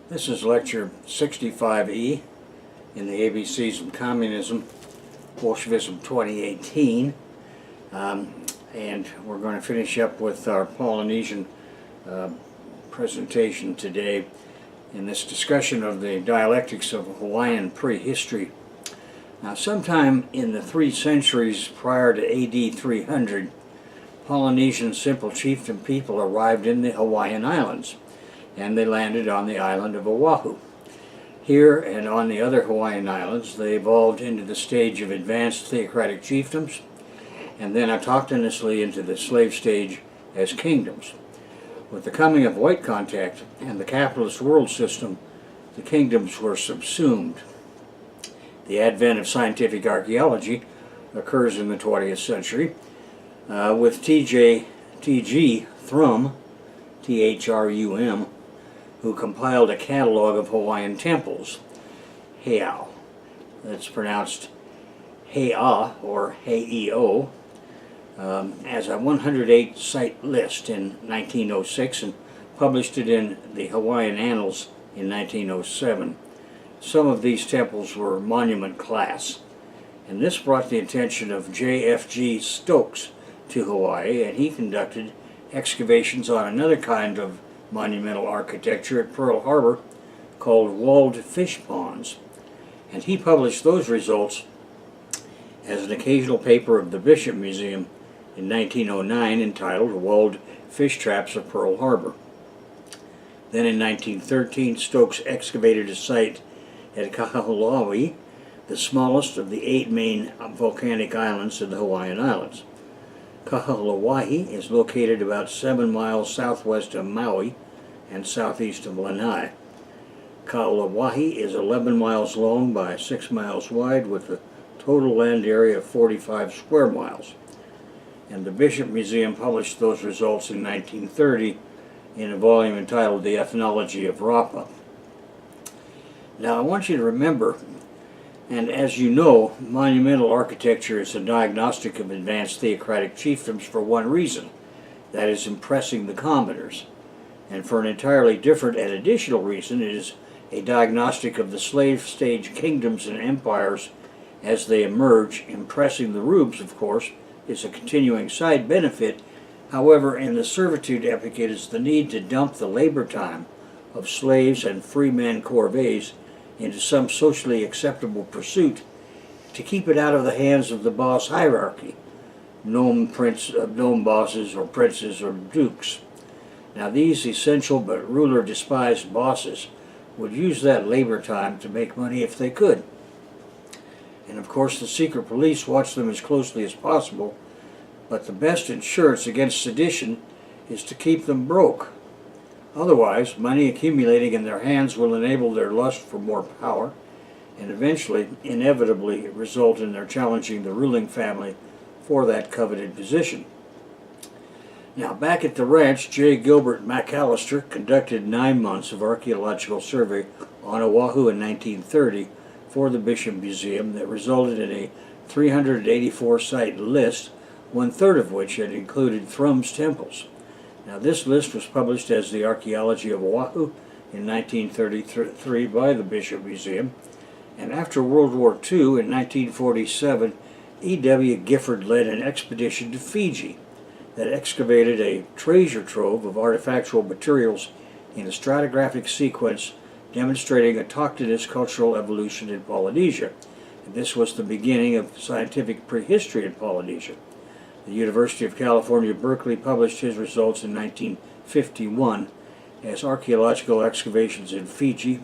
This is lecture 65E in the ABCs of Communism, Bolshevism 2018, and we're going to finish up with our Polynesian presentation today in this discussion of the dialectics of Hawaiian prehistory. Now, sometime in the 3 centuries prior to AD 300, Polynesian simple chieftain people arrived in the Hawaiian Islands, and they landed on the island of Oahu. Here and on the other Hawaiian Islands, they evolved into the stage of advanced theocratic chiefdoms, and then autochthonously into the slave stage as kingdoms. With the coming of white contact and the capitalist world system, the kingdoms were subsumed. The advent of scientific archaeology occurs in the 20th century, with T.G. Thrum, T-H-R-U-M, who compiled a catalog of Hawaiian temples, Heiau. That's pronounced He'a or Hei'o, as a 108 site list in 1906 and published it in the Hawaiian Annals in 1907. Some of these temples were monument class, and this brought the attention of J.F.G. Stokes to Hawaii, and he conducted excavations on another kind of monumental architecture at Pearl Harbor called walled fish ponds, and he published those results as an occasional paper of the Bishop Museum in 1909 entitled Walled Fish Traps of Pearl Harbor. Then in 1913, Stokes excavated a site at Kahalaowi, the smallest of the 8 main volcanic islands in the Hawaiian Islands. Kahalaowi is located about 7 miles southwest of Maui and southeast of Lanai. Kahalaowi is 11 miles long by 6 miles wide, with a total land area of 45 square miles. And the Bishop Museum published those results in 1930 in a volume entitled The Ethnology of Rapa. Now I want you to remember, and as you know, monumental architecture is a diagnostic of advanced theocratic chiefdoms for one reason, that is impressing the commoners. And for an entirely different and additional reason, it is a diagnostic of the slave stage kingdoms and empires as they emerge. Impressing the rubes, of course, is a continuing side benefit. However, in the servitude epic, it is the need to dump the labor time of slaves and free men corvées into some socially acceptable pursuit to keep it out of the hands of the boss hierarchy, gnome bosses or princes or dukes. Now these essential but ruler-despised bosses would use that labor time to make money if they could. And of course the secret police watch them as closely as possible, but the best insurance against sedition is to keep them broke. Otherwise, money accumulating in their hands will enable their lust for more power and eventually, inevitably, result in their challenging the ruling family for that coveted position. Now, back at the ranch, J. Gilbert McAllister conducted 9 months of archaeological survey on Oahu in 1930 for the Bishop Museum that resulted in a 384-site list, 1/3 of which had included Thrum's temples. Now, this list was published as the Archaeology of Oahu in 1933 by the Bishop Museum, and after World War II in 1947, E.W. Gifford led an expedition to Fiji that excavated a treasure trove of artifactual materials in a stratigraphic sequence demonstrating autochthonous cultural evolution in Polynesia. And this was the beginning of scientific prehistory in Polynesia. The University of California, Berkeley published his results in 1951 as archaeological excavations in Fiji.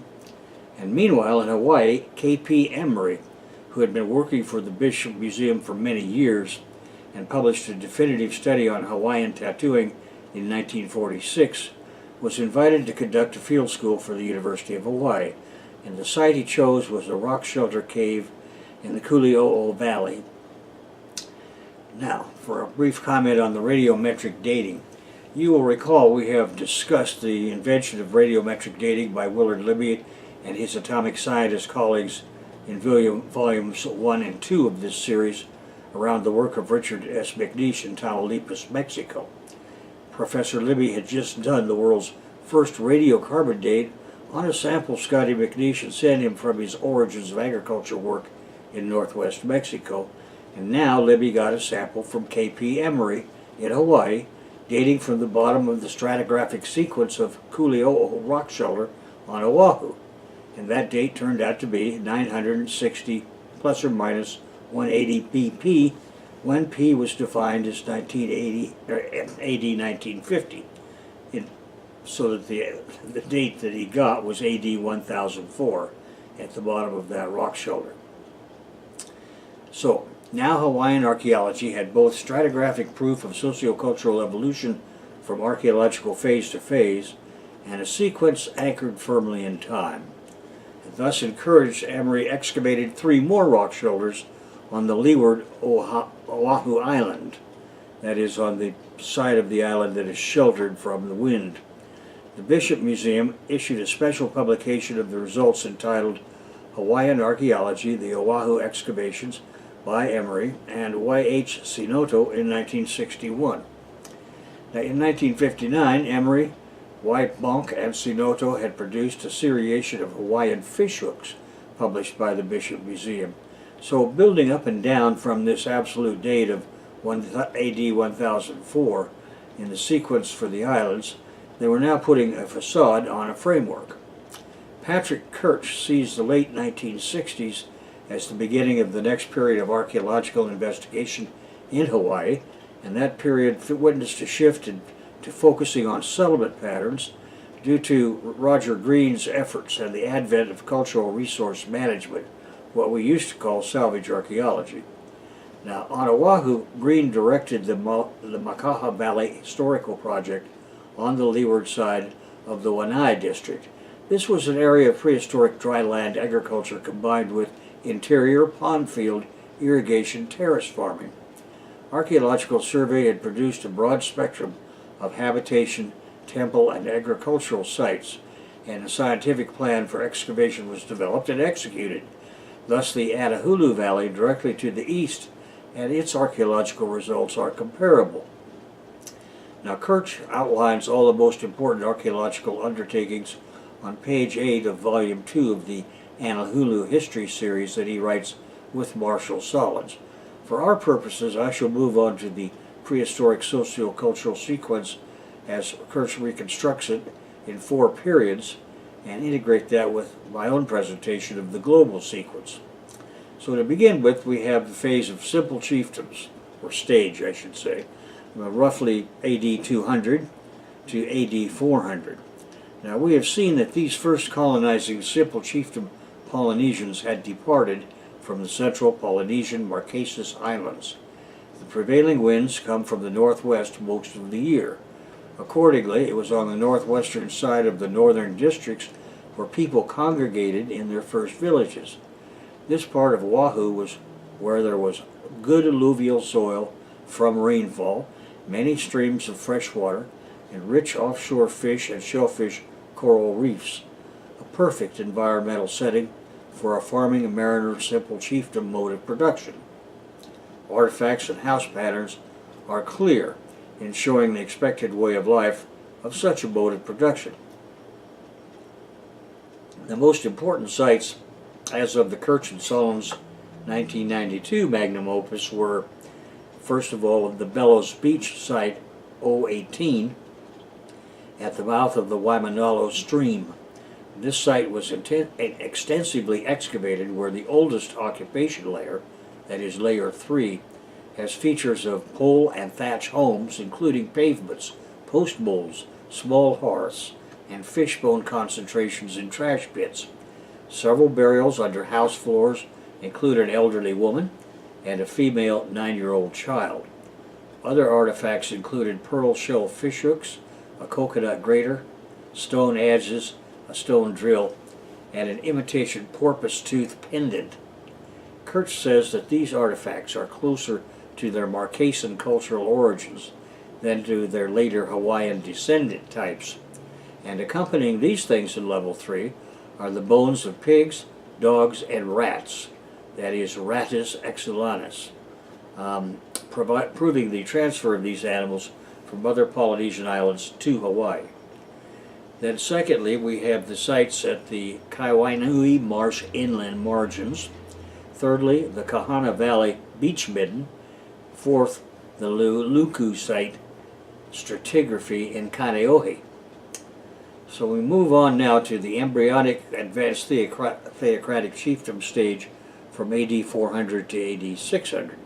And meanwhile, in Hawaii, K.P. Emery, who had been working for the Bishop Museum for many years and published a definitive study on Hawaiian tattooing in 1946, was invited to conduct a field school for the University of Hawaii. And the site he chose was a rock shelter cave in the Kuli'o'o Valley. Now, for a brief comment on the radiometric dating. You will recall we have discussed the invention of radiometric dating by Willard Libby and his atomic scientist colleagues in volumes 1 and 2 of this series around the work of Richard S. McNeish in Tamaulipas, Mexico. Professor Libby had just done the world's first radiocarbon date On a sample Scotty McNeish had sent him from his Origins of Agriculture work in northwest Mexico, and now Libby got a sample from K.P. Emery in Hawaii, dating from the bottom of the stratigraphic sequence of Kuli'o'o rock shelter on Oahu, and that date turned out to be 960 plus or minus 180 BP, when P was defined as 1980 or AD 1950. So that the date that he got was AD 1004 at the bottom of that rock shelter. So now Hawaiian archaeology had both stratigraphic proof of sociocultural evolution from archaeological phase to phase and a sequence anchored firmly in time. It thus encouraged Emery excavated 3 more rock shoulders on the leeward Oahu Island, that is, on the side of the island that is sheltered from the wind. The Bishop Museum issued a special publication of the results entitled Hawaiian Archaeology, the Oahu Excavations by Emery and Y.H. Sinoto in 1961. Now, in 1959, Emery, White Bonk, and Sinoto had produced a seriation of Hawaiian fishhooks published by the Bishop Museum. So building up and down from this absolute date of AD 1004 in the sequence for the islands, they were now putting a facade on a framework. Patrick Kirch sees the late 1960s as the beginning of the next period of archaeological investigation in Hawaii, and that period witnessed a shift to focusing on settlement patterns due to Roger Green's efforts and the advent of cultural resource management, what we used to call salvage archaeology. Now, on Oahu, Green directed the Makaha Valley Historical Project on the leeward side of the Waianae district. This was an area of prehistoric dry land agriculture combined with interior pond field irrigation terrace farming. Archaeological survey had produced a broad spectrum of habitation, temple, and agricultural sites, and a scientific plan for excavation was developed and executed. Thus, the Atahulu Valley directly to the east and its archaeological results are comparable. Now, Kirch outlines all the most important archaeological undertakings on page 8 of volume 2 of the Anahulu History series that he writes with Marshall Solids. For our purposes, I shall move on to the prehistoric sociocultural sequence as Kirch reconstructs it in 4 periods and integrate that with my own presentation of the global sequence. So to begin with, we have the phase of simple chiefdoms, or stage I should say, roughly AD 200 to AD 400. Now we have seen that these first colonizing simple chiefdom Polynesians had departed from the central Polynesian Marquesas Islands. The prevailing winds come from the northwest most of the year. Accordingly, it was on the northwestern side of the northern districts where people congregated in their first villages. This part of Oahu was where there was good alluvial soil from rainfall, many streams of fresh water, and rich offshore fish and shellfish coral reefs, a perfect environmental setting for a farming and mariner simple chiefdom mode of production. Artifacts and house patterns are clear in showing the expected way of life of such a mode of production. The most important sites as of the Kirch and Solom's 1992 magnum opus were, first of all, the Bellows Beach site 018 at the mouth of the Waimanalo stream. This site was extensively excavated where the oldest occupation layer, that is layer 3, has features of pole and thatch homes including pavements, post bowls, small hearths, and fishbone concentrations in trash pits. Several burials under house floors include an elderly woman and a female 9-year-old child. Other artifacts included pearl shell fishhooks, a coconut grater, stone adzes, a stone drill, and an imitation porpoise tooth pendant. Kirch says that these artifacts are closer to their Marquesan cultural origins than to their later Hawaiian descendant types. And accompanying these things in level 3 are the bones of pigs, dogs, and rats, that is, Rattus exulanus, proving the transfer of these animals from other Polynesian islands to Hawaii. Then secondly, we have the sites at the Kaiwainui Marsh inland margins. Thirdly, the Kahana Valley beach midden. Fourth, the Luku site stratigraphy in Kaneohe. So we move on now to the embryonic advanced theocratic chiefdom stage from AD 400 to AD 600.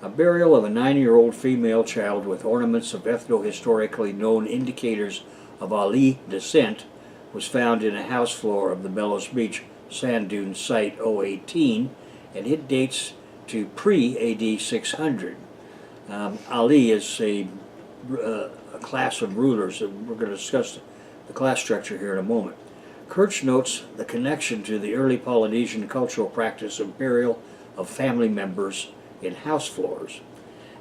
A burial of a 9-year-old female child with ornaments of ethno-historically known indicators of Ali descent was found in a house floor of the Bellows Beach Sand Dune Site 018, and it dates to pre-AD 600. Ali is a class of rulers, and we're going to discuss the class structure here in a moment. Kirch notes the connection to the early Polynesian cultural practice of burial of family members in house floors.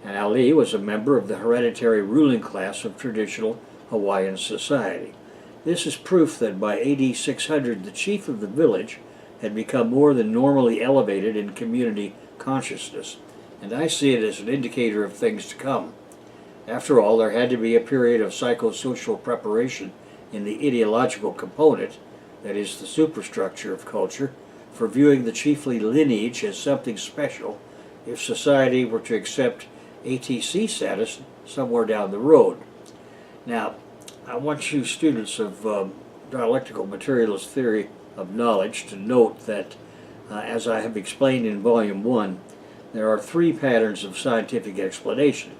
And Ali was a member of the hereditary ruling class of traditional Hawaiian society. This is proof that by AD 600 the chief of the village had become more than normally elevated in community consciousness, and I see it as an indicator of things to come. After all, there had to be a period of psychosocial preparation in the ideological component, that is the superstructure of culture, for viewing the chiefly lineage as something special if society were to accept ATC status somewhere down the road. Now, I want you students of dialectical materialist theory of knowledge to note that, as I have explained in Volume 1, there are 3 patterns of scientific explanation.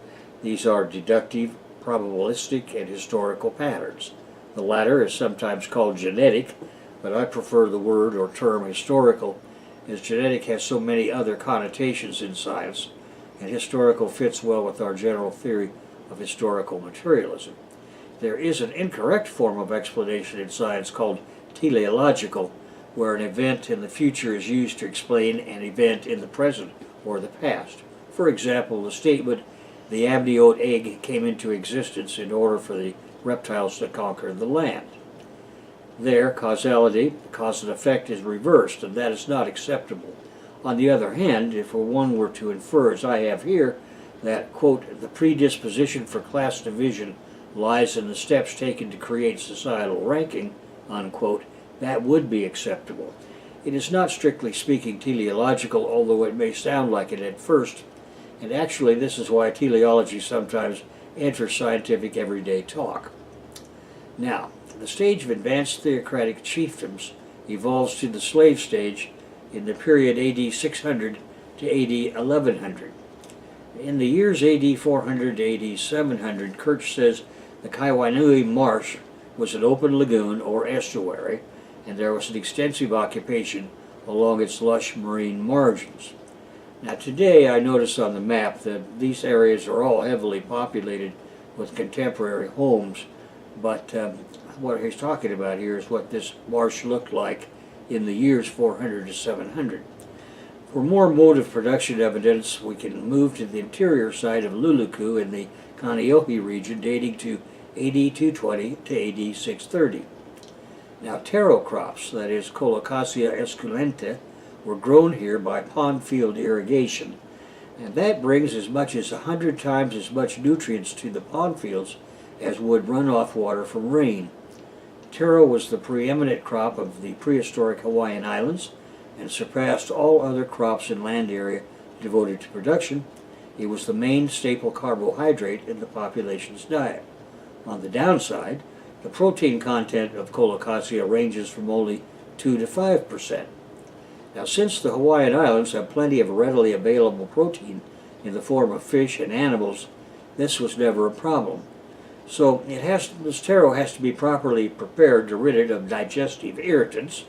These are deductive, probabilistic, and historical patterns. The latter is sometimes called genetic, but I prefer the word or term historical, as genetic has so many other connotations in science, and historical fits well with our general theory of historical materialism. There is an incorrect form of explanation in science called teleological, where an event in the future is used to explain an event in the present or the past. For example, the statement, "The amniote egg came into existence in order for the reptiles to conquer the land." There, causality, cause and effect, is reversed, and that is not acceptable. On the other hand, if one were to infer, as I have here, that, quote, "the predisposition for class division lies in the steps taken to create societal ranking," unquote, that would be acceptable. It is not strictly speaking teleological, although it may sound like it at first, and actually this is why teleology sometimes enters scientific everyday talk. Now, the stage of advanced theocratic chiefdoms evolves to the slave stage in the period AD 600 to AD 1100. In the years AD 400 to AD 700, Kirch says the Kaiwainui Marsh was an open lagoon or estuary, and there was an extensive occupation along its lush marine margins. Now today I notice on the map that these areas are all heavily populated with contemporary homes, but what he's talking about here is what this marsh looked like in the years 400 to 700. For more mode of production evidence, we can move to the interior side of Luluku in the Kaneohe region, dating to AD 220 to AD 630. Now, taro crops, that is Colocasia esculenta, were grown here by pond field irrigation, and that brings as much as 100 times as much nutrients to the pond fields as would runoff water from rain. Taro was the preeminent crop of the prehistoric Hawaiian Islands and surpassed all other crops in land area devoted to production. It was the main staple carbohydrate in the population's diet. On the downside, the protein content of Colocasia ranges from only 2 to 5%. Now, since the Hawaiian Islands have plenty of readily available protein in the form of fish and animals, this was never a problem. So this taro has to be properly prepared to rid it of digestive irritants,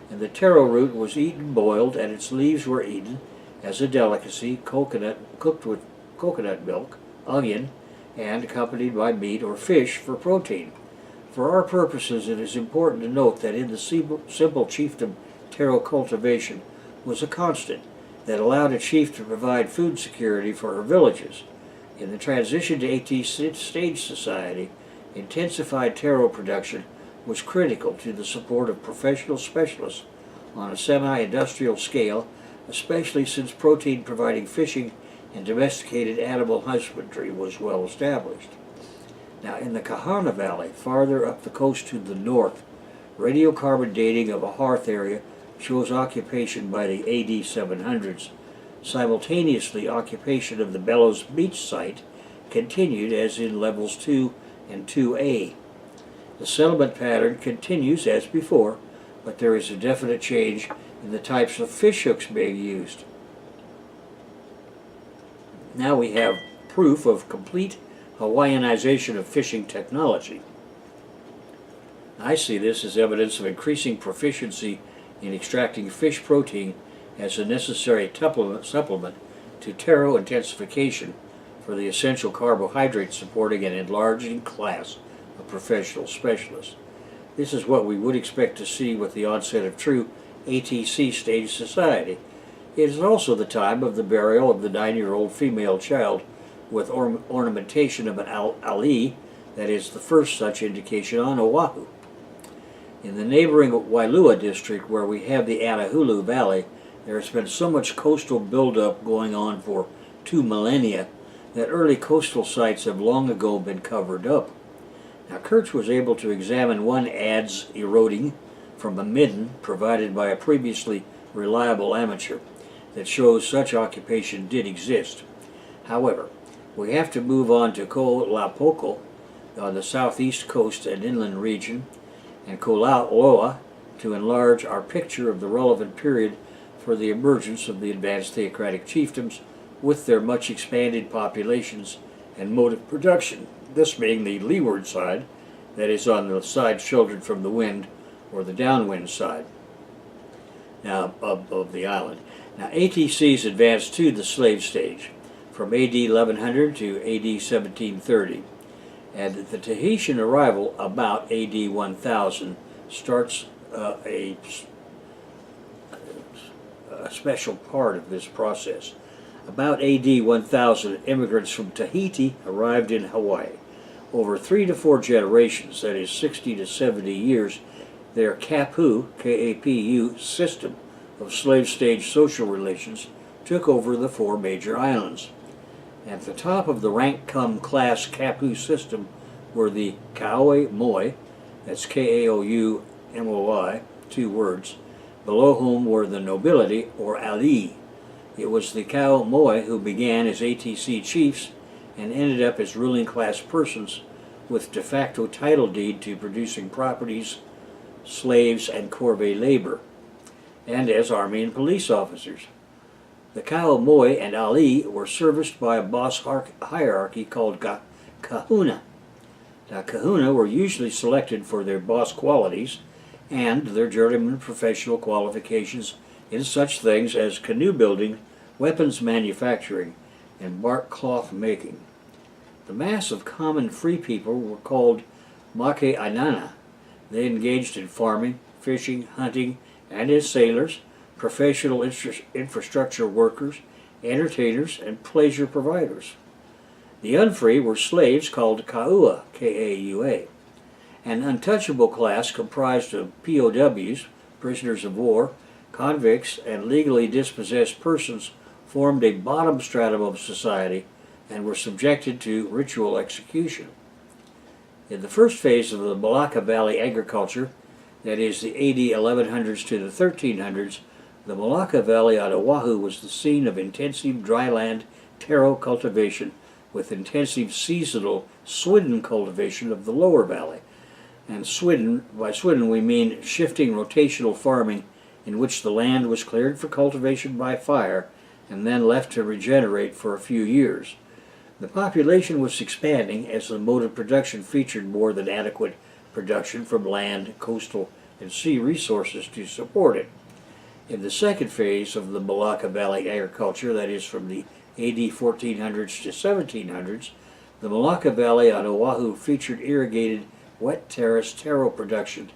and the taro root was eaten boiled, and its leaves were eaten as a delicacy, cooked with coconut milk, onion, and accompanied by meat or fish for protein. For our purposes, it is important to note that in the simple chiefdom, taro cultivation was a constant that allowed a chief to provide food security for her villages. In the transition to AT stage society, intensified taro production was critical to the support of professional specialists on a semi-industrial scale, especially since protein-providing fishing and domesticated animal husbandry was well established. Now, in the Kahana Valley, farther up the coast to the north, radiocarbon dating of a hearth area shows occupation by the AD 700s. Simultaneously, occupation of the Bellows Beach site continued as in levels 2 and 2A. The settlement pattern continues as before, but there is a definite change in the types of fish hooks being used. Now we have proof of complete Hawaiianization of fishing technology. I see this as evidence of increasing proficiency in extracting fish protein as a necessary supplement to taro intensification for the essential carbohydrates supporting an enlarging class of professional specialists. This is what we would expect to see with the onset of true ATC stage society. It is also the time of the burial of the 9-year-old female child with ornamentation of an ali, that is the first such indication on Oahu. In the neighboring Wailua district, where we have the Anahulu Valley, there has been so much coastal buildup going on for 2 millennia that early coastal sites have long ago been covered up. Now, Kurtz was able to examine one adze eroding from a midden provided by a previously reliable amateur that shows such occupation did exist. However, we have to move on to Ko'olapoko on the southeast coast and inland region, and Kolauoa to enlarge our picture of the relevant period for the emergence of the advanced theocratic chiefdoms with their much expanded populations and mode of production, this being the leeward side, that is on the side sheltered from the wind, or the downwind side now of the island. Now, ATCs advanced to the slave stage from AD 1100 to AD 1730, and the Tahitian arrival about AD 1000 starts a special part of this process. About AD 1000, immigrants from Tahiti arrived in Hawaii. Over 3 to 4 generations, that is 60 to 70 years, their Kapu, K-A-P-U, system of slave stage social relations took over the 4 major islands. At the top of the rank-cum class Kapu system were the Kaoi Moi, that's K-A-O-U-M-O-I, 2 words, below whom were the nobility, or ali. It was the Kao Moi who began as ATC chiefs and ended up as ruling class persons with de facto title deed to producing properties, slaves, and corvée labor, and as army and police officers. The Kao Moi and Ali were serviced by a boss hierarchy called kahuna. Now, kahuna were usually selected for their boss qualities and their journeyman professional qualifications in such things as canoe building, weapons manufacturing, and bark cloth making. The mass of common free people were called make ainana. They engaged in farming, fishing, hunting, and as sailors, professional infrastructure workers, entertainers, and pleasure providers. The unfree were slaves called kaua, K-A-U-A. An untouchable class comprised of POWs, prisoners of war, convicts, and legally dispossessed persons formed a bottom stratum of society and were subjected to ritual execution. In the first phase of the Malacca Valley agriculture, that is the AD 1100s to the 1300s, the Malacca Valley on Oahu was the scene of intensive dryland taro cultivation with intensive seasonal swidden cultivation of the lower valley. And by swidden we mean shifting rotational farming in which the land was cleared for cultivation by fire and then left to regenerate for a few years. The population was expanding as the mode of production featured more than adequate production from land, coastal, and sea resources to support it. In the second phase of the Malacca Valley agriculture, that is from the AD 1400s to 1700s, the Malacca Valley on Oahu featured irrigated wet terrace taro production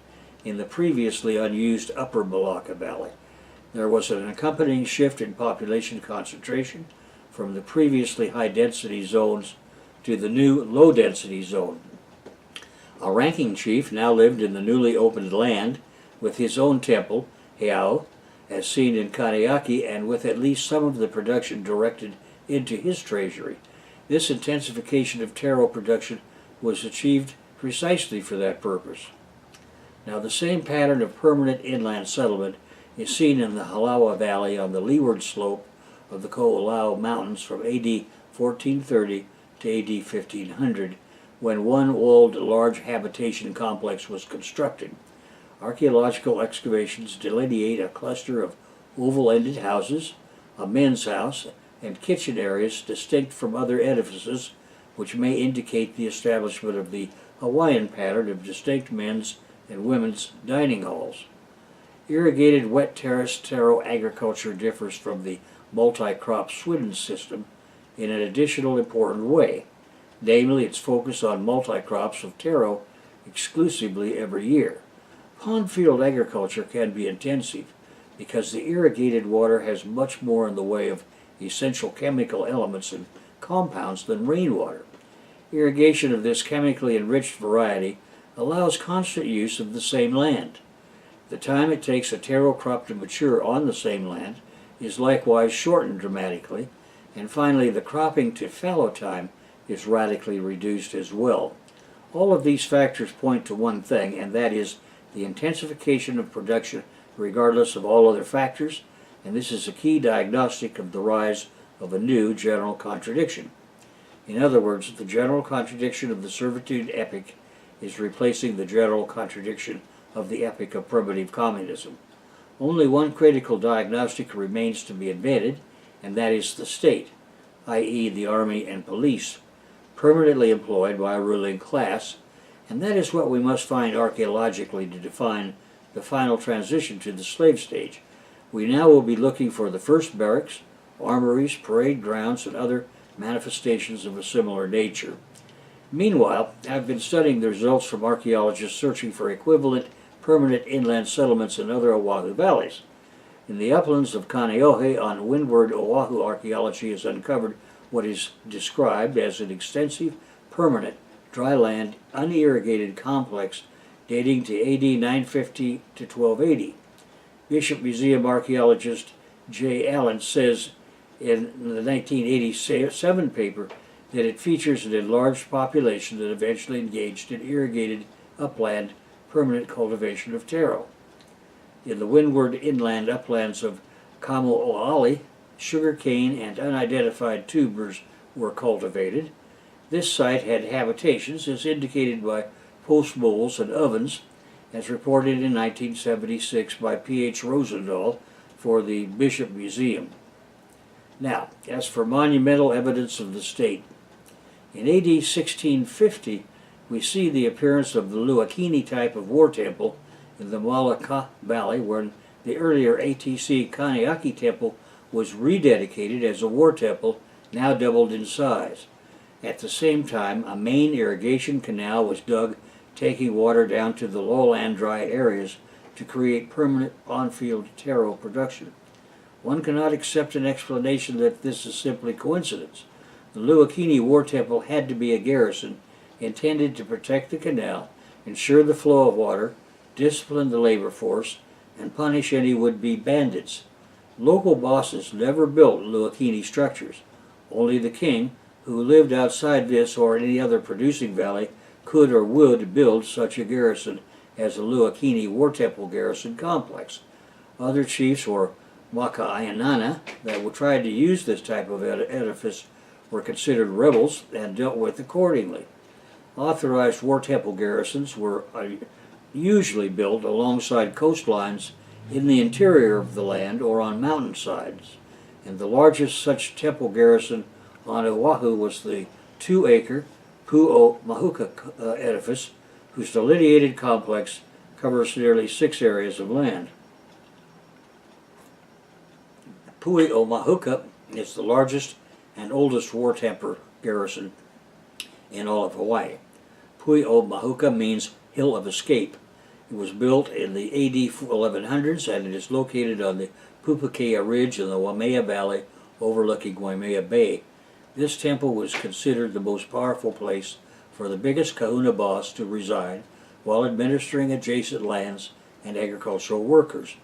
in the previously unused upper Malacca Valley. There was an accompanying shift in population concentration from the previously high-density zones to the new low-density zone. A ranking chief now lived in the newly opened land with his own temple, Heiau, as seen in Kaneaki, and with at least some of the production directed into his treasury. This intensification of taro production was achieved precisely for that purpose. Now, the same pattern of permanent inland settlement is seen in the Halawa Valley on the leeward slope of the Ko'olau Mountains from AD 1430 to AD 1500, when one walled large habitation complex was constructed. Archaeological excavations delineate a cluster of oval-ended houses, a men's house, and kitchen areas distinct from other edifices, which may indicate the establishment of the Hawaiian pattern of distinct men's and women's dining halls. Irrigated wet terrace taro agriculture differs from the multi-crop Swidden system in an additional important way, namely its focus on multi-crops of taro exclusively every year. Pond field agriculture can be intensive because the irrigated water has much more in the way of essential chemical elements and compounds than rainwater. Irrigation of this chemically enriched variety allows constant use of the same land. The time it takes a taro crop to mature on the same land is likewise shortened dramatically, and finally the cropping to fallow time is radically reduced as well. All of these factors point to one thing, and that is the intensification of production regardless of all other factors, and this is a key diagnostic of the rise of a new general contradiction. In other words, the general contradiction of the servitude epic is replacing the general contradiction of the epic of primitive communism. Only one critical diagnostic remains to be invented, and that is the state, i.e. the army and police, permanently employed by a ruling class, and that is what we must find archaeologically to define the final transition to the slave stage. We now will be looking for the first barracks, armories, parade grounds, and other manifestations of a similar nature. Meanwhile, I've been studying the results from archaeologists searching for equivalent permanent inland settlements in other Oahu valleys. In the uplands of Kaneohe on windward Oahu, archaeology has uncovered what is described as an extensive, permanent, dry land, unirrigated complex dating to AD 950 to 1280. Bishop Museum archaeologist J. Allen says in the 1987 paper that it features an enlarged population that eventually engaged in irrigated upland permanent cultivation of taro. In the windward inland uplands of Kamo'oali, sugar cane and unidentified tubers were cultivated. This site had habitations as indicated by post bowls and ovens, as reported in 1976 by P.H. Rosendahl for the Bishop Museum. Now, as for monumental evidence of the state, in AD 1650, we see the appearance of the Luakini type of war temple in the Malaka Valley, where the earlier ATC Kaneaki temple was rededicated as a war temple, now doubled in size. At the same time, a main irrigation canal was dug, taking water down to the lowland dry areas to create permanent on-field taro production. One cannot accept an explanation that this is simply coincidence. The Luakini War Temple had to be a garrison intended to protect the canal, ensure the flow of water, discipline the labor force, and punish any would-be bandits. Local bosses never built Luakini structures. Only the king, who lived outside this or any other producing valley, could or would build such a garrison as the Luakini War Temple garrison complex. Other chiefs or Maka'ainana that tried to use this type of edifice were considered rebels and dealt with accordingly. Authorized war temple garrisons were usually built alongside coastlines in the interior of the land or on mountainsides, and the largest such temple garrison on Oahu was the 2-acre Pu'o-Mahuka edifice, whose delineated complex covers nearly 6 areas of land. Pu'o-Mahuka is the largest and oldest war temple garrison in all of Hawaii. Pu'o-Mahuka means Hill of Escape. It was built in the AD 1100s, and it is located on the Pupukea Ridge in the Waimea Valley overlooking Waimea Bay. This temple was considered the most powerful place for the biggest kahuna boss to reside while administering adjacent lands and agricultural workers.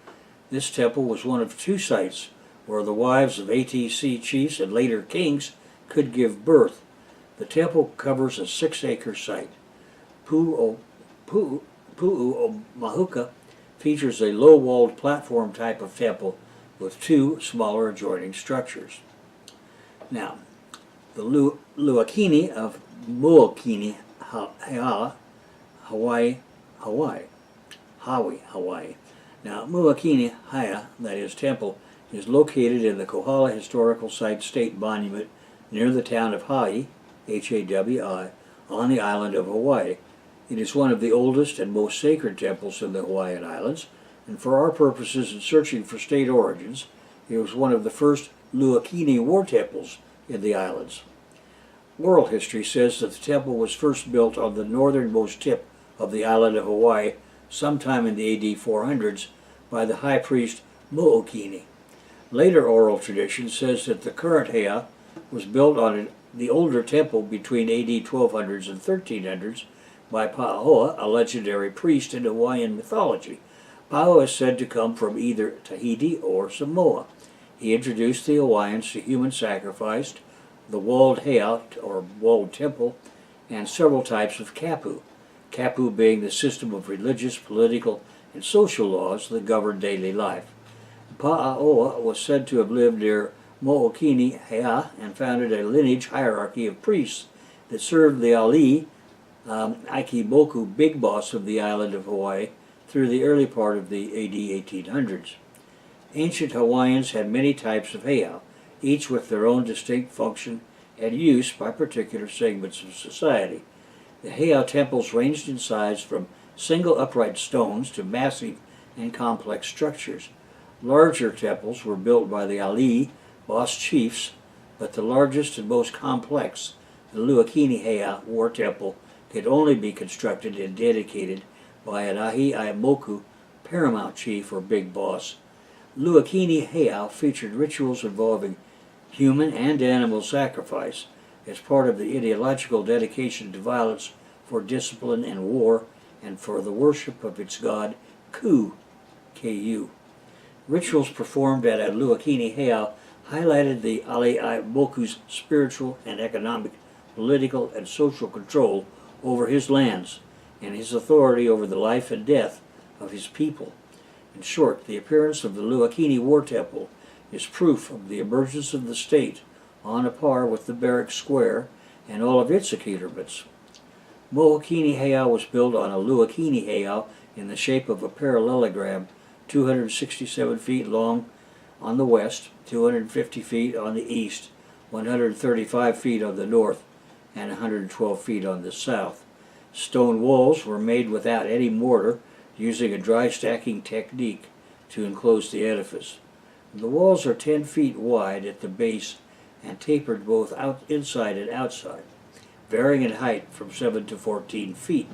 This temple was one of 2 sites where the wives of ATC chiefs and later kings could give birth. The temple covers a 6-acre site. Pu'u'omahuka features a low-walled platform type of temple with 2 smaller adjoining structures. Now, the Luakini of Mookini, Hawaii. Now, Muakini Haya, that is temple, is located in the Kohala Historical Site State Monument near the town of Hawaii, Hawi, on the island of Hawaii. It is one of the oldest and most sacred temples in the Hawaiian Islands, and for our purposes in searching for state origins, it was one of the first Luakini war temples in the islands. Oral history says that the temple was first built on the northernmost tip of the island of Hawaii sometime in the AD 400s by the high priest Mo'okini. Later oral tradition says that the current Hea was built on the older temple between AD 1200s and 1300s by Pahoa, a legendary priest in Hawaiian mythology. Pahoa is said to come from either Tahiti or Samoa. He introduced the Hawaiians to human sacrifice, the walled Hea, or walled temple, and several types of kapu. Kapu being the system of religious, political, and social laws that govern daily life. Pa'aoa was said to have lived near Mo'okini Hea and founded a lineage hierarchy of priests that served the Ali, Aikimoku, big boss of the island of Hawaii, through the early part of the AD 1800s. Ancient Hawaiians had many types of heiau, each with their own distinct function and use by particular segments of society. The heiau temples ranged in size from single upright stones to massive and complex structures. Larger temples were built by the Ali, boss chiefs, but the largest and most complex, the Luakini Heiau war temple, could only be constructed and dedicated by an Ahi-Aimoku, paramount chief or big boss. Luakini Heiau featured rituals involving human and animal sacrifice as part of the ideological dedication to violence for discipline and war and for the worship of its god Ku, Ku. Rituals performed at a Luakini Heiau highlighted the Ali-Aimoku's spiritual and economic, political, and social control over his lands and his authority over the life and death of his people. In short, the appearance of the Luakini War Temple is proof of the emergence of the state on a par with the barrack square and all of its accoutrements. Mo'okini Heiau was built on a Luakini Heiau in the shape of a parallelogram, 267 feet long on the west, 250 feet on the east, 135 feet on the north, and 112 feet on the south. Stone walls were made without any mortar, using a dry stacking technique to enclose the edifice. The walls are 10 feet wide at the base and tapered both inside and outside, varying in height from 7 to 14 feet.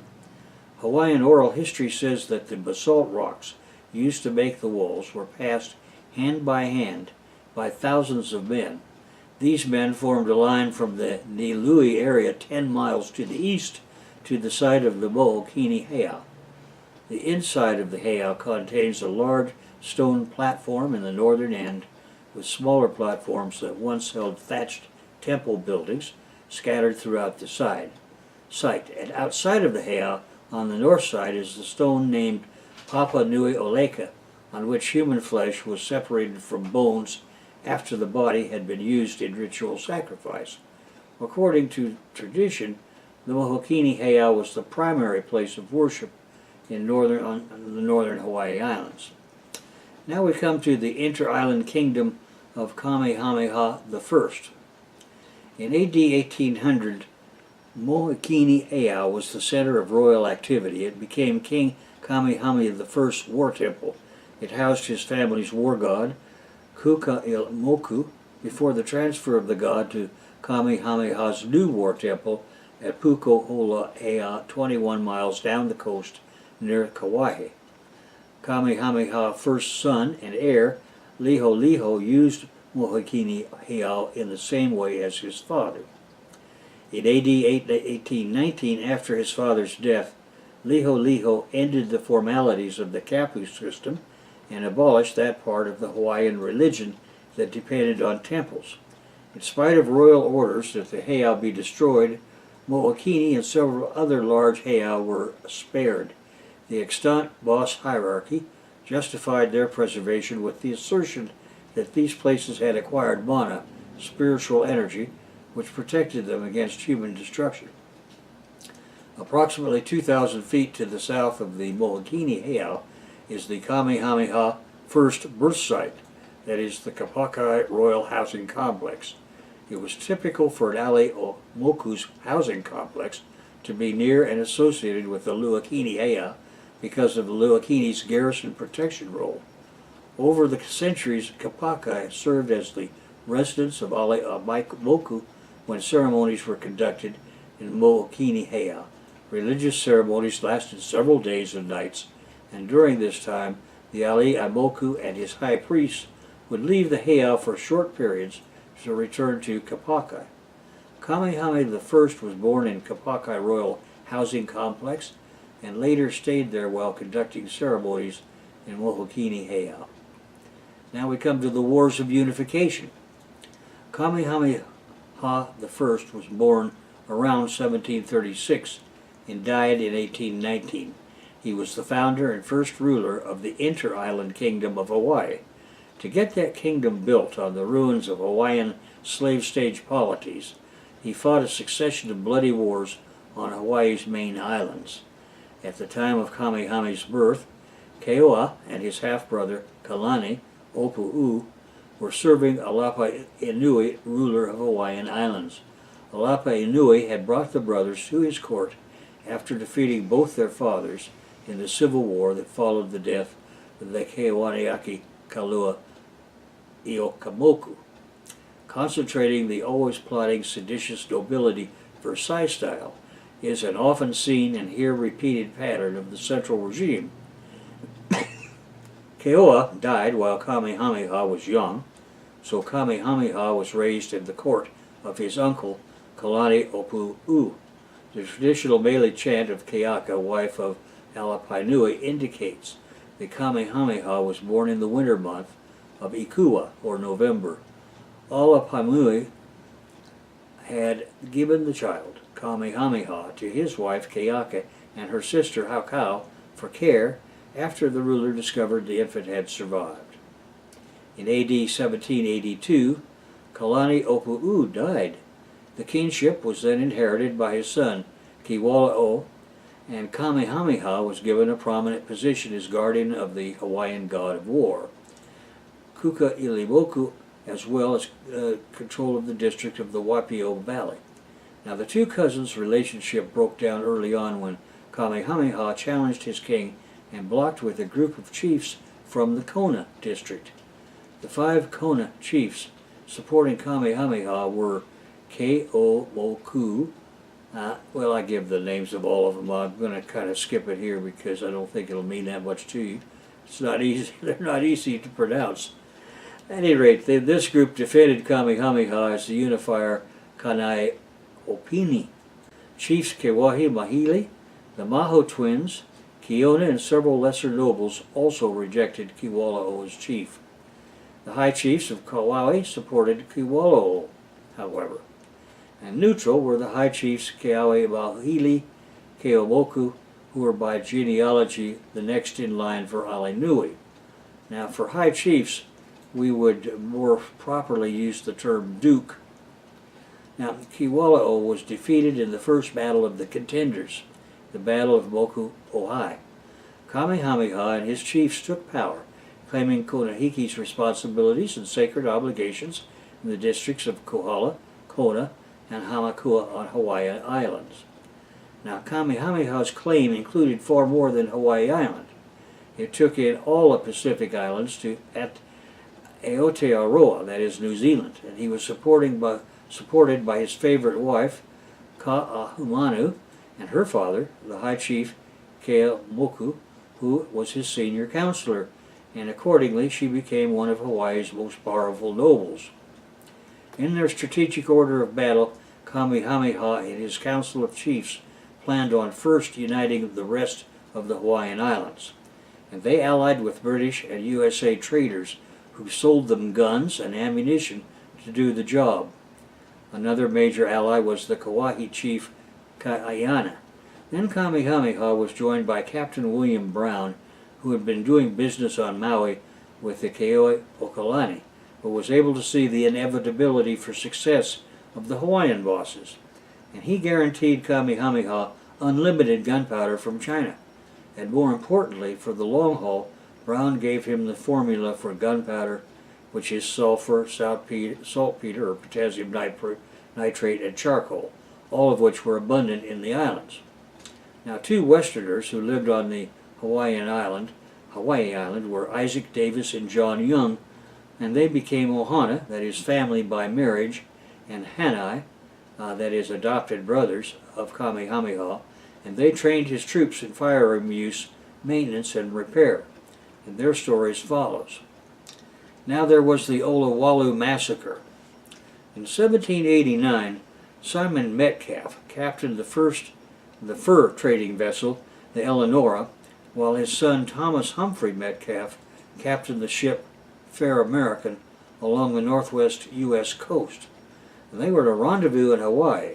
Hawaiian oral history says that the basalt rocks used to make the walls were passed hand by thousands of men. These men formed a line from the Nilui area 10 miles to the east to the site of the Mo'okini Heiau. The inside of the heiau contains a large stone platform in the northern end, with smaller platforms that once held thatched temple buildings scattered throughout the site. And outside of the heiau, on the north side, is the stone named Papa Nui Oleka, on which human flesh was separated from bones after the body had been used in ritual sacrifice. According to tradition, the Mo'okini Heiau was the primary place of worship in the northern Hawaii Islands. Now we come to the inter-island kingdom of Kamehameha I. In AD 1800, Mo'okini Heiau was the center of royal activity. It became King Kamehameha I's war temple. It housed his family's war god, Kukailimoku, before the transfer of the god to Kamehameha's new war temple at Pukohola, 21 miles down the coast near Kauai. Kamehameha's first son and heir, Liholiho, used Mo'okini Heiau in the same way as his father. In AD 1819, after his father's death, Liholiho ended the formalities of the kapu system and abolished that part of the Hawaiian religion that depended on temples. In spite of royal orders that the heiau be destroyed, Mo'okini and several other large heiau were spared. The extant boss hierarchy justified their preservation with the assertion that these places had acquired mana, spiritual energy, which protected them against human destruction. Approximately 2,000 feet to the south of the Mo'okini heiau is the Kamehameha First birth site, that is the Kapakai Royal Housing Complex. It was typical for an alii moku's housing complex to be near and associated with the Luakini heiau because of the Luakini's garrison protection role. Over the centuries, Kapakai served as the residence of alii moku when ceremonies were conducted in Mo'okini heiau. Religious ceremonies lasted several days and nights, and during this time, the alii moku and his high priest would leave the heiau for short periods to return to Kapakai. Kamehameha I was born in Kapakai Royal Housing Complex and later stayed there while conducting ceremonies in Mo'okini heiau. Now we come to the Wars of Unification. Kamehameha I was born around 1736 and died in 1819. He was the founder and first ruler of the inter-island kingdom of Hawaii. To get that kingdom built on the ruins of Hawaiian slave stage polities, he fought a succession of bloody wars on Hawaii's main islands. At the time of Kamehameha's birth, Keoa and his half-brother Kalani Opu'u were serving Alapa Inui, ruler of Hawaiian Islands. Alapa Inui had brought the brothers to his court after defeating both their fathers in the civil war that followed the death of the Keowaneaki Kalua Iokamoku. Concentrating the always plotting seditious nobility Versailles style is an often seen and here repeated pattern of the central regime. Keoa died while Kamehameha was young, so Kamehameha was raised in the court of his uncle Kalani Opu'u. The traditional mele chant of Keaka, wife of Alapainui, indicates that Kamehameha was born in the winter month of Ikua, or November. Alapainui had given the child, Kamehameha, to his wife Keaka and her sister Hakau for care after the ruler discovered the infant had survived. In AD 1782, Kalani Opu'u died. The kingship was then inherited by his son, Kiwala'o, and Kamehameha was given a prominent position as guardian of the Hawaiian god of war. Kuka Ilimoku, as well as control of the district of the Waipio Valley. Now the two cousins' relationship broke down early on when Kamehameha challenged his king and blocked with a group of chiefs from the Kona district. The 5 Kona chiefs supporting Kamehameha were Ke'omoku. Well, I give the names of all of them. I'm going to kind of skip it here because I don't think it'll mean that much to you. It's not easy. They're not easy to pronounce. At any rate, this group defended Kamehameha as the unifier Kanai Opini. Chiefs Kewahi Mahili, the Maho twins, Kiona, and several lesser nobles also rejected Kiwala'o as chief. The high chiefs of Kauai supported Kiwala'o, however. And neutral were the high chiefs Keawe Mahili, Keomoku, who were by genealogy the next in line for Alinui. Now for high chiefs, we would more properly use the term duke. Now Kiwala'o was defeated in the first battle of the contenders, the Battle of Moku Ohai. Kamehameha and his chiefs took power, claiming Konahiki's responsibilities and sacred obligations in the districts of Kohala, Kona, and Hamakua on Hawaiian Islands. Now Kamehameha's claim included far more than Hawaii Island. It took in all the Pacific Islands at Aotearoa, that is New Zealand, and he was supported by his favorite wife, Ka'ahumanu, and her father, the high chief Ke'omoku, who was his senior counselor, and accordingly she became one of Hawaii's most powerful nobles. In their strategic order of battle, Kamehameha and his council of chiefs planned on first uniting the rest of the Hawaiian Islands, and they allied with British and USA traders who sold them guns and ammunition to do the job. Another major ally was the Kauai chief Kaiana. Then Kamehameha was joined by Captain William Brown, who had been doing business on Maui with the Keoi Okalani, but was able to see the inevitability for success of the Hawaiian bosses. And he guaranteed Kamehameha unlimited gunpowder from China. And more importantly, for the long haul, Brown gave him the formula for gunpowder, which is sulfur, saltpeter, or potassium nitrate, and charcoal, all of which were abundant in the islands. Now, two Westerners who lived on the Hawaii island were Isaac Davis and John Young, and they became Ohana, that is family by marriage, and Hanai, that is adopted brothers of Kamehameha, and they trained his troops in firearm use, maintenance, and repair. And their story as follows. Now there was the Olowalu massacre. In 1789, Simon Metcalf captained the fur trading vessel, the Eleanora, while his son Thomas Humphrey Metcalf captained the ship Fair American along the northwest U.S. coast. And they were to rendezvous in Hawaii,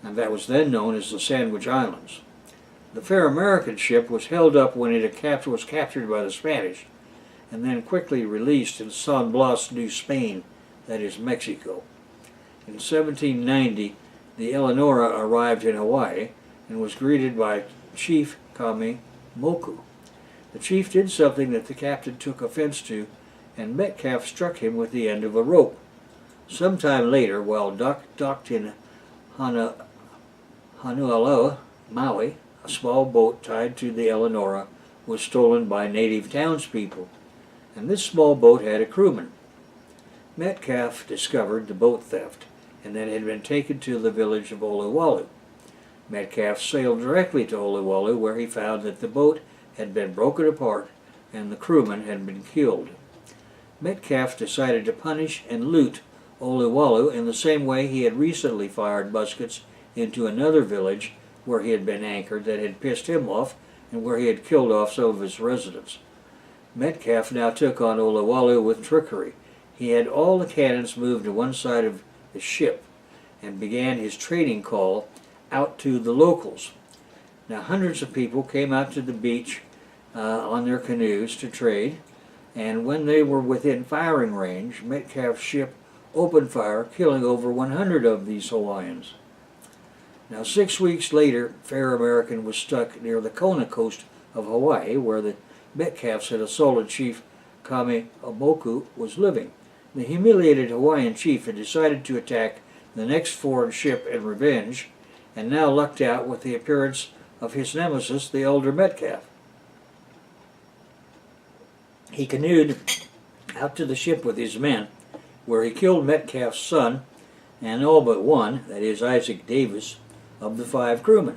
and that was then known as the Sandwich Islands. The Fair American ship was held up when it was captured by the Spanish, and then quickly released in San Blas, New Spain, that is Mexico. In 1790, the Eleanora arrived in Hawaii and was greeted by Chief Kame Moku. The chief did something that the captain took offense to, and Metcalf struck him with the end of a rope. Sometime later, while docked in Honolulu, Maui, a small boat tied to the Eleanora was stolen by native townspeople, and this small boat had a crewman. Metcalf discovered the boat theft, and that it had been taken to the village of Olowalu. Metcalf sailed directly to Olowalu, where he found that the boat had been broken apart and the crewman had been killed. Metcalf decided to punish and loot Olowalu in the same way he had recently fired muskets into another village where he had been anchored that had pissed him off and where he had killed off some of his residents. Metcalf now took on Olowalu with trickery. He had all the cannons moved to one side of the ship and began his trading call out to the locals. Now hundreds of people came out to the beach on their canoes to trade, and when they were within firing range, Metcalf's ship opened fire, killing over 100 of these Hawaiians. Now 6 weeks later, Fair American was stuck near the Kona coast of Hawaii, where the Metcalfs had assaulted Chief Kame Moku was living. The humiliated Hawaiian chief had decided to attack the next foreign ship in revenge, and now lucked out with the appearance of his nemesis, the elder Metcalf. He canoed out to the ship with his men, where he killed Metcalf's son, and all but one, that is Isaac Davis, of the 5 crewmen.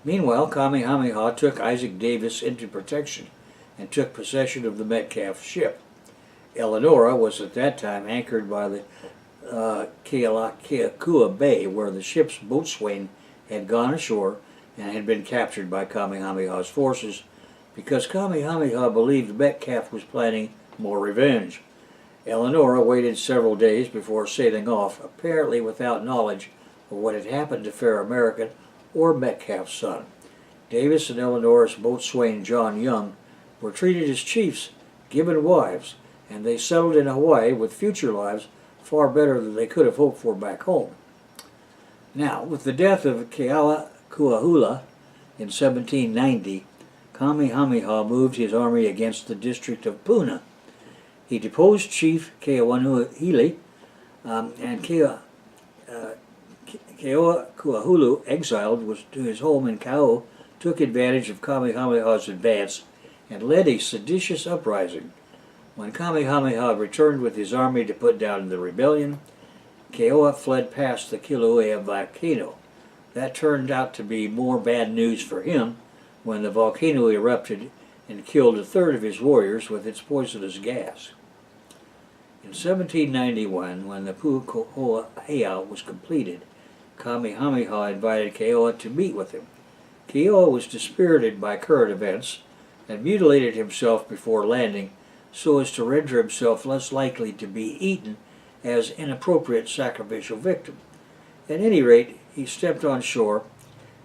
Meanwhile, Kamehameha took Isaac Davis into protection and took possession of the Metcalf ship. Eleanora was at that time anchored by the Kealakekua Bay, where the ship's boatswain had gone ashore and had been captured by Kamehameha's forces because Kamehameha believed Metcalf was planning more revenge. Eleanora waited several days before sailing off, apparently without knowledge of what had happened to Fair American or Metcalf's son. Davis and Eleanora's boatswain John Young were treated as chiefs, given wives, and they settled in Hawaii with future lives far better than they could have hoped for back home. Now, with the death of Kealakuahula in 1790, Kamehameha moved his army against the district of Puna. He deposed Chief Keawanuhili, and Keokuahulu, exiled to his home in Kau, took advantage of Kamehameha's advance and led a seditious uprising. When Kamehameha returned with his army to put down the rebellion, Keoa fled past the Kilauea volcano. That turned out to be more bad news for him when the volcano erupted and killed 1/3 of his warriors with its poisonous gas. In 1791, when the Pu'ukohoa was completed, Kamehameha invited Keoa to meet with him. Keoa was dispirited by current events and mutilated himself before landing so as to render himself less likely to be eaten as inappropriate sacrificial victim. At any rate, as he stepped on shore,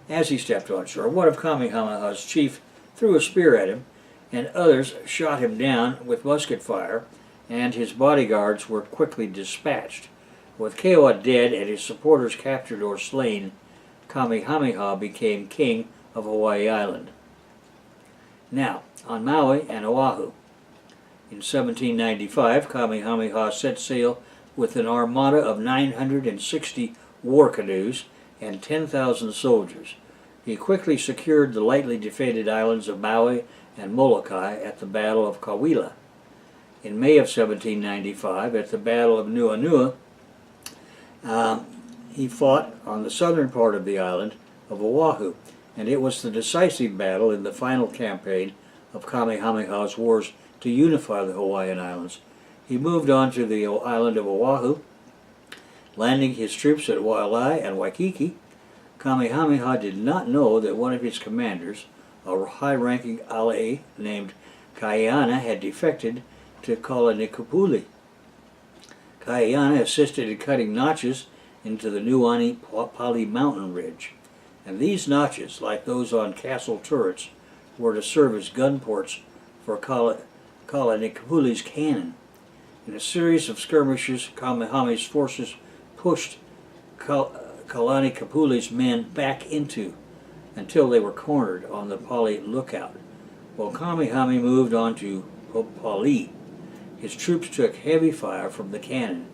one of Kamehameha's chief threw a spear at him, and others shot him down with musket fire, and his bodyguards were quickly dispatched. With Keoa dead and his supporters captured or slain, Kamehameha became king of Hawaii Island. Now, on Maui and Oahu. In 1795, Kamehameha set sail with an armada of 960 war canoes and 10,000 soldiers. He quickly secured the lightly defended islands of Maui and Molokai at the Battle of Kauwila. In May of 1795, at the Battle of Nuuanu, he fought on the southern part of the island of Oahu, and it was the decisive battle in the final campaign of Kamehameha's wars to unify the Hawaiian Islands. He moved on to the island of Oahu, landing his troops at Waialae and Waikiki. Kamehameha did not know that one of his commanders, a high-ranking alii named Kaiana, had defected to Kalanikupule. Kaiana assisted in cutting notches into the Nuuanu Pali mountain ridge, and these notches, like those on castle turrets, were to serve as gun ports for Kalanikupule's cannon. In a series of skirmishes, Kamehameha's forces pushed Kalanikupule's men back until they were cornered on the Pali lookout. While Kamehameha moved on to Pali, his troops took heavy fire from the cannon.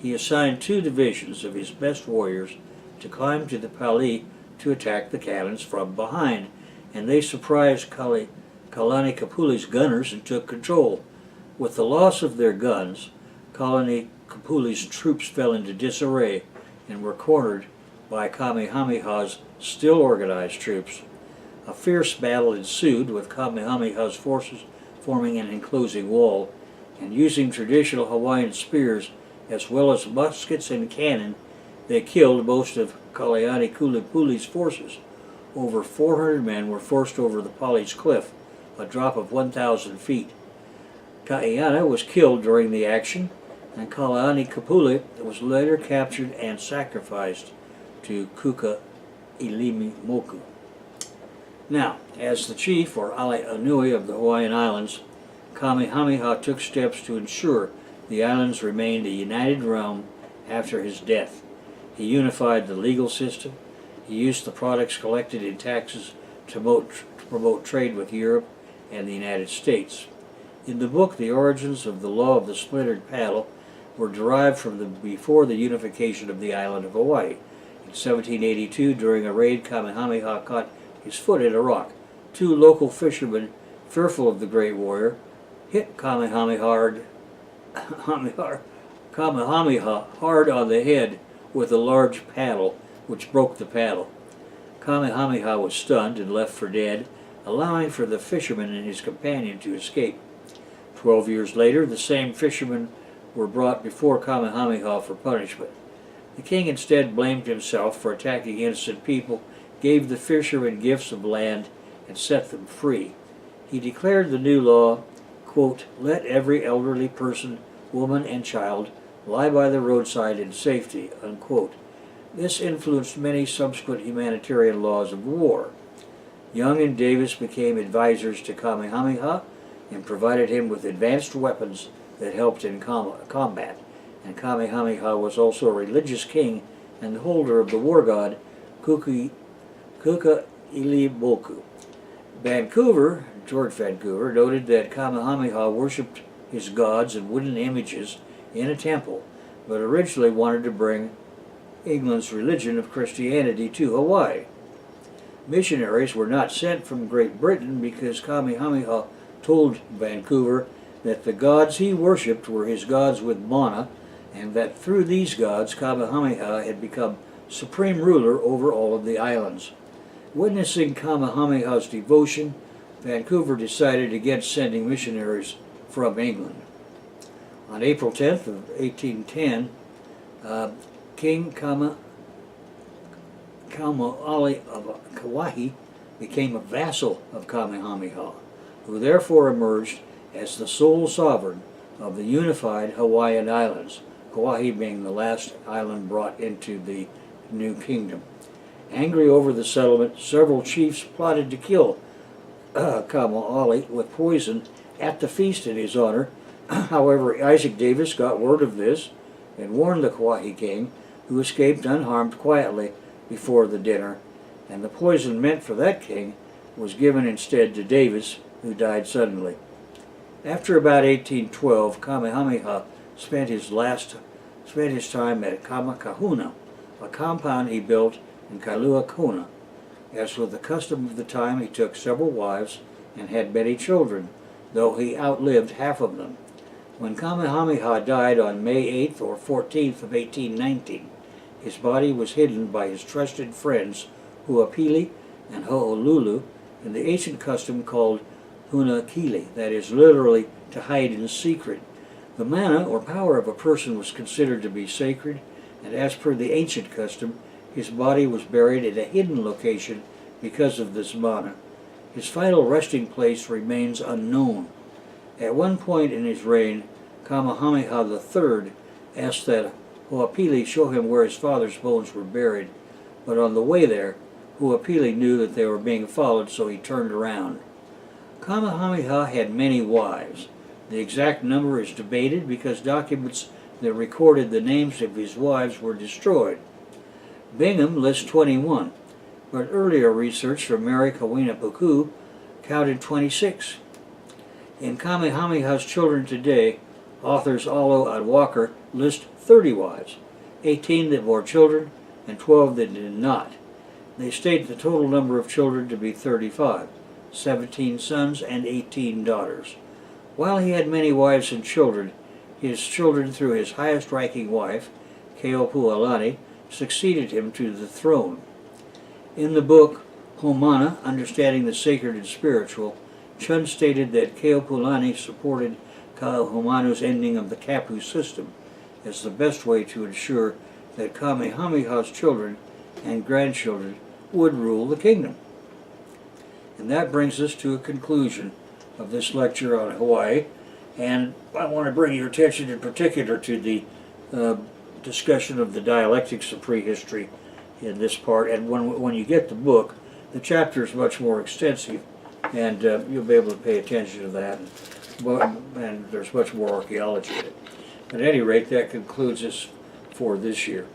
He assigned 2 divisions of his best warriors to climb to the Pali to attack the cannons from behind, and they surprised Kalanikupule's gunners and took control. With the loss of their guns, Kalanikupule's troops fell into disarray and were cornered by Kamehameha's still organized troops. A fierce battle ensued, with Kamehameha's forces forming an enclosing wall, and using traditional Hawaiian spears as well as muskets and cannon, they killed most of Kalanikupule's forces. Over 400 men were forced over the Pali's cliff, a drop of 1,000 feet. Kaiana was killed during the action, and Kalanikupule was later captured and sacrificed to Kuka Ilimoku. Now, as the chief, or Ali Anui, of the Hawaiian Islands, Kamehameha took steps to ensure the islands remained a united realm after his death. He unified the legal system. He used the products collected in taxes to promote trade with Europe and the United States. In the book, the origins of the law of the splintered paddle were derived from before the unification of the island of Hawaii. In 1782, during a raid, Kamehameha caught his foot in a rock. 2 local fishermen, fearful of the great warrior, hit Kamehameha hard on the head with a large paddle, which broke the paddle. Kamehameha was stunned and left for dead, allowing for the fisherman and his companion to escape. 12 years later, the same fishermen were brought before Kamehameha for punishment. The king instead blamed himself for attacking innocent people, gave the fishermen gifts of land, and set them free. He declared the new law, quote, "Let every elderly person, woman, and child lie by the roadside in safety," unquote. This influenced many subsequent humanitarian laws of war. Young and Davis became advisors to Kamehameha and provided him with advanced weapons that helped in combat. And Kamehameha was also a religious king and the holder of the war god Kuka Ilimoku. George Vancouver, noted that Kamehameha worshipped his gods and wooden images in a temple, but originally wanted to bring England's religion of Christianity to Hawaii. Missionaries were not sent from Great Britain because Kamehameha told Vancouver that the gods he worshipped were his gods with mana, and that through these gods Kamehameha had become supreme ruler over all of the islands. Witnessing Kamehameha's devotion, Vancouver decided against sending missionaries from England. On April 10th of 1810, King Kaumoali of Kauai became a vassal of Kamehameha, who therefore emerged as the sole sovereign of the unified Hawaiian Islands, Kauai being the last island brought into the new kingdom. Angry over the settlement, several chiefs plotted to kill Kama'ali with poison at the feast in his honor. However, Isaac Davis got word of this and warned the Kauai king, who escaped unharmed quietly before the dinner, and the poison meant for that king was given instead to Davis, who died suddenly. After about 1812, Kamehameha spent his time at Kamakahuna, a compound he built in Kailua Kona. As was the custom of the time, he took several wives and had many children, though he outlived half of them. When Kamehameha died on May 8th or 14th of 1819, his body was hidden by his trusted friends Huapili and Ho'olulu in the ancient custom called Hunakili, that is literally to hide in secret. The mana or power of a person was considered to be sacred, and as per the ancient custom, his body was buried in a hidden location because of this mana. His final resting place remains unknown. At one point in his reign, Kamehameha III asked that Huapili show him where his father's bones were buried, but on the way there, Huapili knew that they were being followed, so he turned around. Kamehameha had many wives. The exact number is debated because documents that recorded the names of his wives were destroyed. Bingham lists 21, but earlier research from Mary Kawina Puku counted 26. In Kamehameha's Children Today, authors Alo Adwalker list 30 wives, 18 that bore children and 12 that did not. They state the total number of children to be 35, 17 sons and 18 daughters. While he had many wives and children, his children through his highest-ranking wife, Keopuolani, succeeded him to the throne. In the book Homana, Understanding the Sacred and Spiritual, Chun stated that Keopuolani supported Kahomanu's ending of the Kapu system as the best way to ensure that Kamehameha's children and grandchildren would rule the kingdom. And that brings us to a conclusion of this lecture on Hawaii, and I want to bring your attention in particular to the discussion of the dialectics of prehistory in this part. And when you get the book, the chapter is much more extensive, and you'll be able to pay attention to that, and there's much more archaeology in it. At any rate, that concludes us for this year.